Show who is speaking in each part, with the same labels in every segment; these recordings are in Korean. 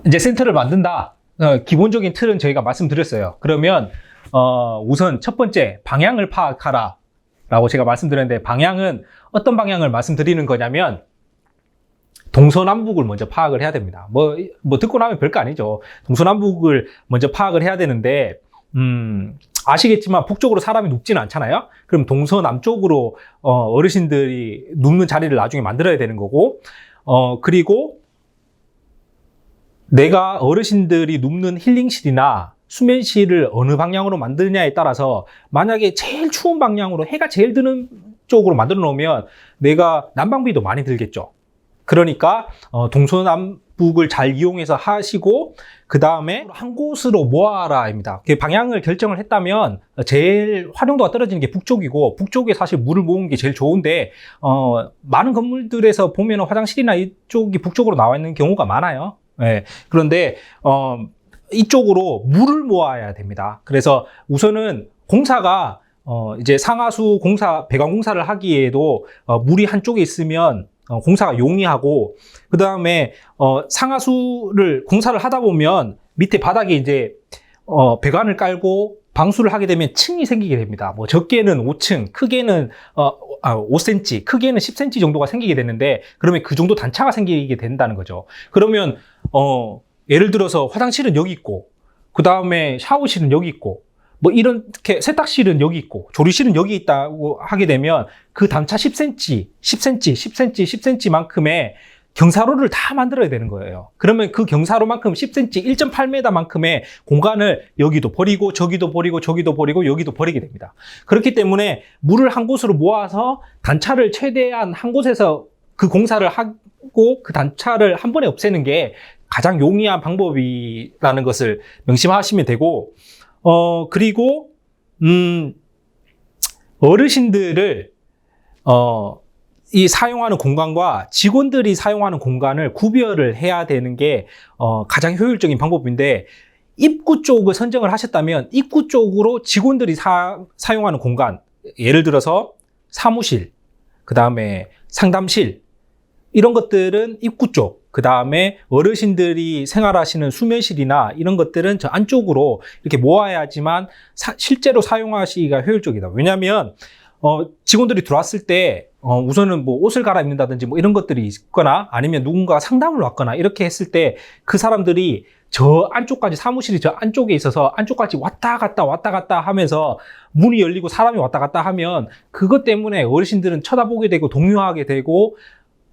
Speaker 1: 이제 센터를 만든다. 기본적인 틀은 저희가 말씀드렸어요. 그러면 우선 첫 번째 방향을 파악하라 라고 제가 말씀드렸는데, 방향은 어떤 방향을 말씀드리는 거냐면 동서남북을 먼저 파악을 해야 됩니다. 뭐 듣고 나면 별거 아니죠. 동서남북을 먼저 파악을 해야 되는데, 아시겠지만 북쪽으로 사람이 눕지는 않잖아요. 그럼 동서남쪽으로 어르신들이 눕는 자리를 나중에 만들어야 되는 거고, 그리고 내가 어르신들이 눕는 힐링실이나 수면실을 어느 방향으로 만드냐에 따라서, 만약에 제일 추운 방향으로 해가 제일 드는 쪽으로 만들어 놓으면 내가 난방비도 많이 들겠죠. 그러니까 동서남북을 잘 이용해서 하시고, 그 다음에 한 곳으로 모아라입니다. 방향을 결정을 했다면 제일 활용도가 떨어지는 게 북쪽이고, 북쪽에 사실 물을 모으는 게 제일 좋은데, 많은 건물들에서 보면 화장실이나 이쪽이 북쪽으로 나와 있는 경우가 많아요. 네. 그런데 이쪽으로 물을 모아야 됩니다. 그래서 우선은 공사가 이제 상하수 공사, 배관 공사를 하기에도 물이 한쪽에 있으면 공사가 용이하고, 그 다음에 상하수를 공사를 하다 보면 밑에 바닥에 이제 배관을 깔고 방수를 하게 되면 층이 생기게 됩니다. 뭐 적게는 5층, 크게는 5cm, 크게는 10cm 정도가 생기게 되는데, 그러면 그 정도 단차가 생기게 된다는 거죠. 그러면 예를 들어서 화장실은 여기 있고, 그 다음에 샤워실은 여기 있고, 뭐 이렇게 세탁실은 여기 있고, 조리실은 여기 있다고 하게 되면 그 단차 10cm, 10cm, 10cm, 10cm만큼의 경사로를 다 만들어야 되는 거예요. 그러면 그 경사로만큼 10cm, 1.8m만큼의 공간을 여기도 버리고, 저기도 버리고, 저기도 버리고, 여기도 버리게 됩니다. 그렇기 때문에 물을 한 곳으로 모아서 단차를 최대한 한 곳에서 그 공사를 하고, 그 단차를 한 번에 없애는 게 가장 용이한 방법이라는 것을 명심하시면 되고, 그리고 어르신들을 이 사용하는 공간과 직원들이 사용하는 공간을 구별을 해야 되는 게 가장 효율적인 방법인데, 입구 쪽을 선정을 하셨다면 입구 쪽으로 직원들이 사용하는 공간, 예를 들어서 사무실, 그 다음에 상담실, 이런 것들은 입구 쪽, 그 다음에 어르신들이 생활하시는 수면실이나 이런 것들은 저 안쪽으로 이렇게 모아야지만 실제로 사용하시기가 효율적이다. 왜냐하면 직원들이 들어왔을 때 우선은 뭐 옷을 갈아입는다든지 뭐 이런 것들이 있거나, 아니면 누군가 상담을 왔거나 이렇게 했을 때 그 사람들이 저 안쪽까지, 사무실이 저 안쪽에 있어서 안쪽까지 왔다 갔다 하면서 문이 열리고 사람이 왔다 갔다 하면, 그것 때문에 어르신들은 쳐다보게 되고 동요하게 되고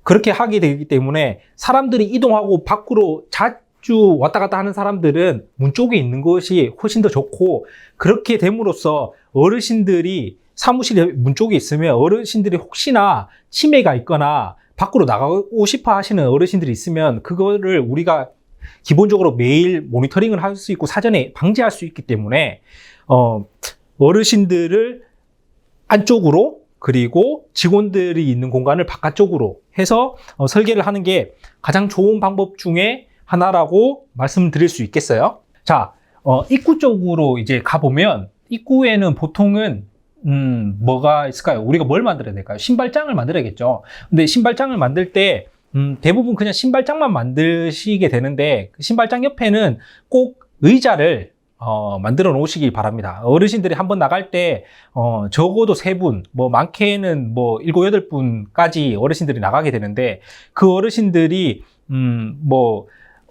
Speaker 1: 그렇게 하게 되기 때문에, 사람들이 이동하고 밖으로 자주 왔다 갔다 하는 사람들은 문 쪽에 있는 것이 훨씬 더 좋고, 그렇게 됨으로써 어르신들이 사무실 문 쪽에 있으면 어르신들이 혹시나 치매가 있거나 밖으로 나가고 싶어 하시는 어르신들이 있으면 그거를 우리가 기본적으로 매일 모니터링을 할 수 있고 사전에 방지할 수 있기 때문에 어르신들을 안쪽으로, 그리고 직원들이 있는 공간을 바깥쪽으로 해서 설계를 하는 게 가장 좋은 방법 중에 하나라고 말씀드릴 수 있겠어요. 자, 입구 쪽으로 이제 가보면, 입구에는 보통은 뭐가 있을까요? 우리가 뭘 만들어야 될까요? 신발장을 만들어야겠죠. 근데 신발장을 만들 때 대부분 그냥 신발장만 만드시게 되는데, 그 신발장 옆에는 꼭 의자를 만들어 놓으시기 바랍니다. 어르신들이 한번 나갈 때 적어도 3분, 뭐 많게는 뭐 7, 8분까지 어르신들이 나가게 되는데, 그 어르신들이 뭐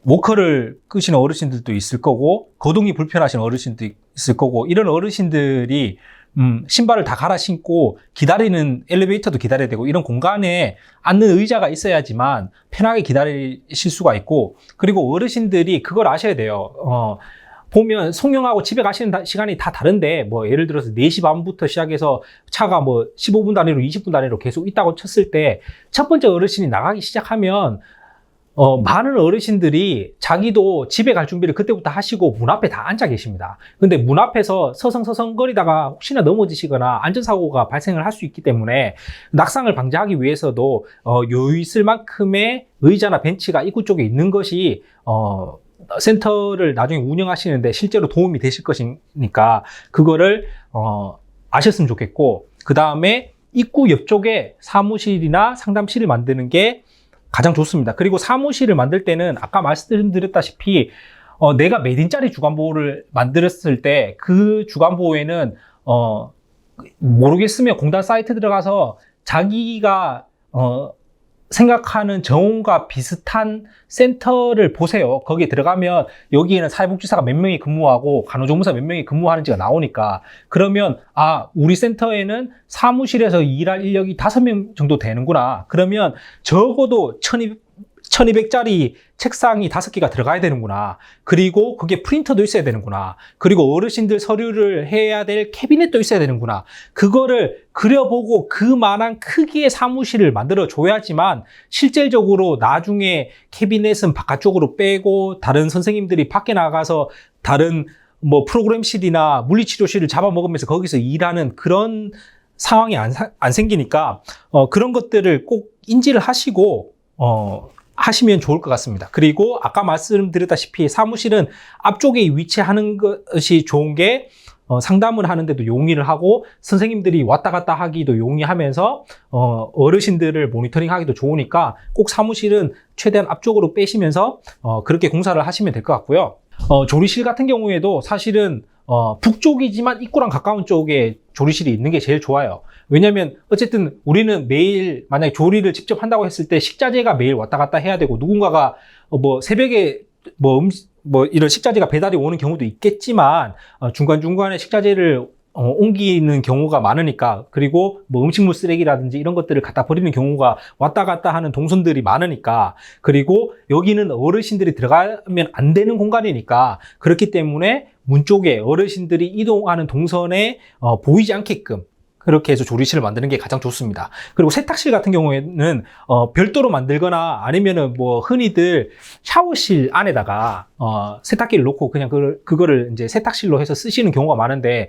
Speaker 1: 워커를 끄시는 어르신들도 있을 거고, 거동이 불편하신 어르신도 있을 거고, 이런 어르신들이 신발을 다 갈아 신고 기다리는, 엘리베이터도 기다려야 되고, 이런 공간에 앉는 의자가 있어야지만 편하게 기다리실 수가 있고, 그리고 어르신들이 그걸 아셔야 돼요. 보면 송영하고 집에 가시는 시간이 다 다른데, 뭐 예를 들어서 4시 반부터 시작해서 차가 뭐 15분 단위로 20분 단위로 계속 있다고 쳤을 때, 첫 번째 어르신이 나가기 시작하면 많은 어르신들이 자기도 집에 갈 준비를 그때부터 하시고 문 앞에 다 앉아 계십니다. 근데 문 앞에서 서성서성거리다가 혹시나 넘어지시거나 안전사고가 발생을 할 수 있기 때문에, 낙상을 방지하기 위해서도 여유 있을 만큼의 의자나 벤치가 입구 쪽에 있는 것이 센터를 나중에 운영하시는데 실제로 도움이 되실 것이니까, 그거를 아셨으면 좋겠고, 그 다음에 입구 옆쪽에 사무실이나 상담실을 만드는 게 가장 좋습니다. 그리고 사무실을 만들 때는 아까 말씀드렸다시피 내가 몇 인짜리 주간보호를 만들었을 때 그 주간보호에는 모르겠으면 공단 사이트 들어가서 자기가 생각하는 정원과 비슷한 센터를 보세요. 거기에 들어가면 여기에는 사회복지사가 몇 명이 근무하고 간호조무사 몇 명이 근무하는지가 나오니까, 그러면 우리 센터에는 사무실에서 일할 인력이 5명 정도 되는구나. 그러면 적어도 1200짜리 책상이 5개가 들어가야 되는구나. 그리고 그게 프린터도 있어야 되는구나. 그리고 어르신들 서류를 해야 될 캐비넷도 있어야 되는구나. 그거를 그려보고 그만한 크기의 사무실을 만들어 줘야지만 실질적으로 나중에 캐비넷은 바깥쪽으로 빼고 다른 선생님들이 밖에 나가서 다른 뭐 프로그램실이나 물리치료실을 잡아먹으면서 거기서 일하는 그런 상황이 안 생기니까 그런 것들을 꼭 인지를 하시고 하시면 좋을 것 같습니다. 그리고 아까 말씀드렸다시피 사무실은 앞쪽에 위치하는 것이 좋은 게 상담을 하는데도 용이를 하고 선생님들이 왔다 갔다 하기도 용이하면서 어르신들을 모니터링 하기도 좋으니까 꼭 사무실은 최대한 앞쪽으로 빼시면서 그렇게 공사를 하시면 될 것 같고요. 조리실 같은 경우에도 사실은 북쪽이지만 입구랑 가까운 쪽에 조리실이 있는 게 제일 좋아요. 왜냐면 어쨌든 우리는 매일 만약에 조리를 직접 한다고 했을 때 식자재가 매일 왔다 갔다 해야 되고, 누군가가 뭐 새벽에 뭐 이런 식자재가 배달이 오는 경우도 있겠지만 중간중간에 식자재를 옮기는 경우가 많으니까, 그리고 뭐 음식물 쓰레기라든지 이런 것들을 갖다 버리는 경우가 왔다 갔다 하는 동선들이 많으니까, 그리고 여기는 어르신들이 들어가면 안 되는 공간이니까, 그렇기 때문에 문 쪽에 어르신들이 이동하는 동선에 보이지 않게끔 그렇게 해서 조리실을 만드는 게 가장 좋습니다. 그리고 세탁실 같은 경우에는 별도로 만들거나 아니면은 뭐 흔히들 샤워실 안에다가 세탁기를 놓고 그냥 그거를 이제 세탁실로 해서 쓰시는 경우가 많은데,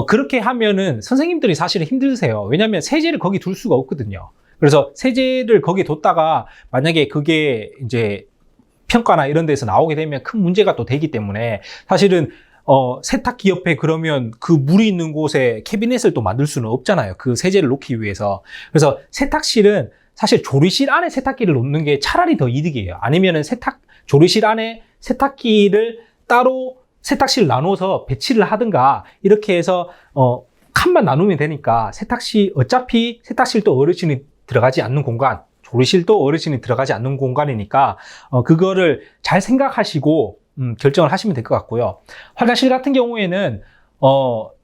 Speaker 1: 그렇게 하면은 선생님들이 사실은 힘드세요. 왜냐하면 세제를 거기 둘 수가 없거든요. 그래서 세제를 거기에 뒀다가 만약에 그게 이제 평가나 이런 데서 나오게 되면 큰 문제가 또 되기 때문에, 사실은 세탁기 옆에 그러면 그 물이 있는 곳에 캐비넷을 또 만들 수는 없잖아요. 그 세제를 놓기 위해서. 그래서 세탁실은 사실 조리실 안에 세탁기를 놓는 게 차라리 더 이득이에요. 아니면은 조리실 안에 세탁기를 따로 세탁실 나눠서 배치를 하든가 이렇게 해서 칸만 나누면 되니까, 어차피 세탁실도 어르신이 들어가지 않는 공간, 조리실도 어르신이 들어가지 않는 공간이니까 그거를 잘 생각하시고 결정을 하시면 될 것 같고요. 화장실 같은 경우에는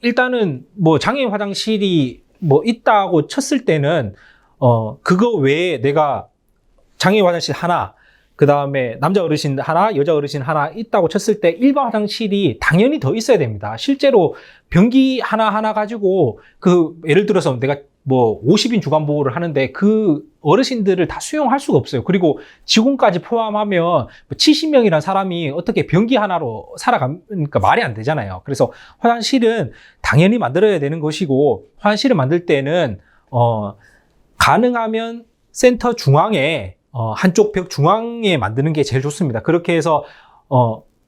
Speaker 1: 일단은 뭐 장애인 화장실이 뭐 있다고 쳤을 때는 그거 외에 내가 장애인 화장실 하나, 그 다음에 남자 어르신 하나, 여자 어르신 하나 있다고 쳤을 때 일반 화장실이 당연히 더 있어야 됩니다. 실제로 변기 하나하나 가지고 예를 들어서 내가 뭐 50인 주간보호를 하는데 그 어르신들을 다 수용할 수가 없어요. 그리고 직원까지 포함하면 70명이란 사람이 어떻게 변기 하나로 살아가니까 말이 안 되잖아요. 그래서 화장실은 당연히 만들어야 되는 것이고, 화장실을 만들 때는 가능하면 센터 중앙에 한쪽 벽 중앙에 만드는 게 제일 좋습니다. 그렇게 해서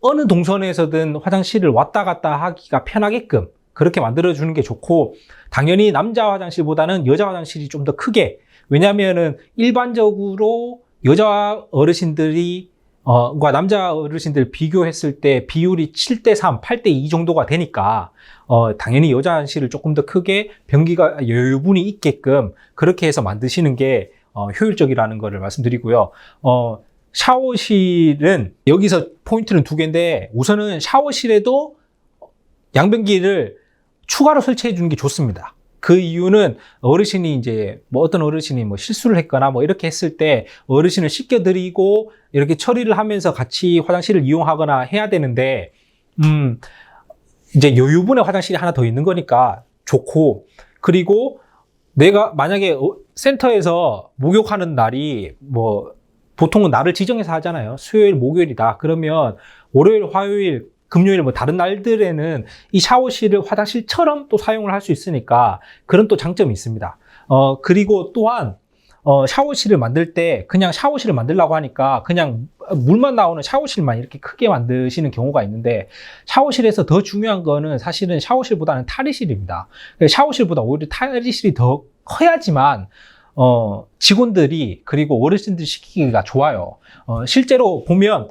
Speaker 1: 어느 동선에서든 화장실을 왔다 갔다 하기가 편하게끔 그렇게 만들어주는 게 좋고, 당연히 남자 화장실보다는 여자 화장실이 좀 더 크게, 왜냐면은 일반적으로 여자 어르신들이 과 남자 어르신들 비교했을 때 비율이 7대3, 8대2 정도가 되니까 당연히 여자 화장실을 조금 더 크게 변기가 여유분이 있게끔 그렇게 해서 만드시는 게 효율적이라는 거를 말씀드리고요. 샤워실은 여기서 포인트는 2개인데, 우선은 샤워실에도 양변기를 추가로 설치해 주는 게 좋습니다. 그 이유는 어르신이 이제 뭐 어떤 어르신이 뭐 실수를 했거나 뭐 이렇게 했을 때 어르신을 씻겨드리고 이렇게 처리를 하면서 같이 화장실을 이용하거나 해야 되는데, 이제 여유분의 화장실이 하나 더 있는 거니까 좋고, 그리고 내가 만약에 센터에서 목욕하는 날이 뭐 보통은 날을 지정해서 하잖아요. 수요일, 목요일이다. 그러면 월요일, 화요일, 금요일 뭐 다른 날들에는 이 샤워실을 화장실처럼 또 사용을 할 수 있으니까 그런 또 장점이 있습니다. 그리고 또한 샤워실을 만들 때 그냥 샤워실을 만들려고 하니까 그냥 물만 나오는 샤워실만 이렇게 크게 만드시는 경우가 있는데, 샤워실에서 더 중요한 거는 사실은 샤워실보다는 탈의실입니다. 샤워실보다 오히려 탈의실이 더 커야지만 직원들이 그리고 어르신들이 시키기가 좋아요. 실제로 보면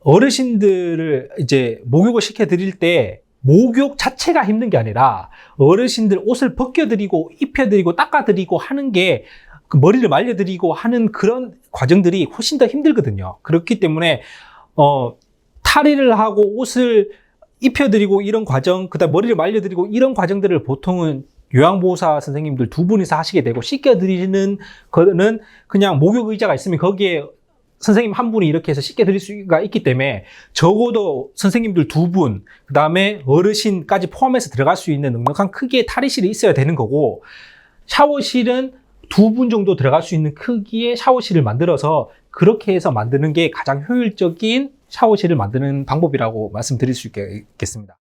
Speaker 1: 어르신들을 이제 목욕을 시켜드릴 때 목욕 자체가 힘든 게 아니라 어르신들 옷을 벗겨드리고 입혀드리고 닦아드리고 하는 게 그 머리를 말려드리고 하는 그런 과정들이 훨씬 더 힘들거든요. 그렇기 때문에 탈의를 하고 옷을 입혀드리고 이런 과정, 그다음 머리를 말려드리고 이런 과정들을 보통은 요양보호사 선생님들 두 분이서 하시게 되고, 씻겨드리는 거는 그냥 목욕 의자가 있으면 거기에 선생님 한 분이 이렇게 해서 씻겨드릴 수가 있기 때문에 적어도 선생님들 두 분, 그 다음에 어르신까지 포함해서 들어갈 수 있는 넉넉한 크기의 탈의실이 있어야 되는 거고, 샤워실은 두 분 정도 들어갈 수 있는 크기의 샤워실을 만들어서 그렇게 해서 만드는 게 가장 효율적인 샤워실을 만드는 방법이라고 말씀드릴 수 있겠습니다.